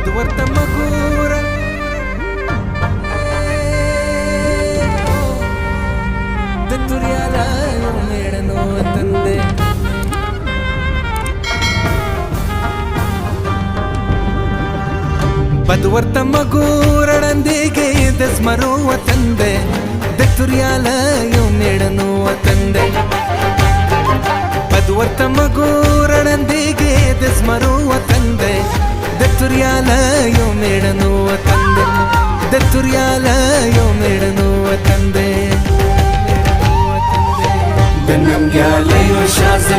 بدورت مغورة دنيا لا يوميرنو تندي بدورت مغورة نديكي دسمرو تندي دنيا لا يوميرنو تندي بدورت مغورة نديكي دسمرو تندي دنيا لا يوميرنو تندي دنيا لا يوميرنو تندي بنم قالي وشاز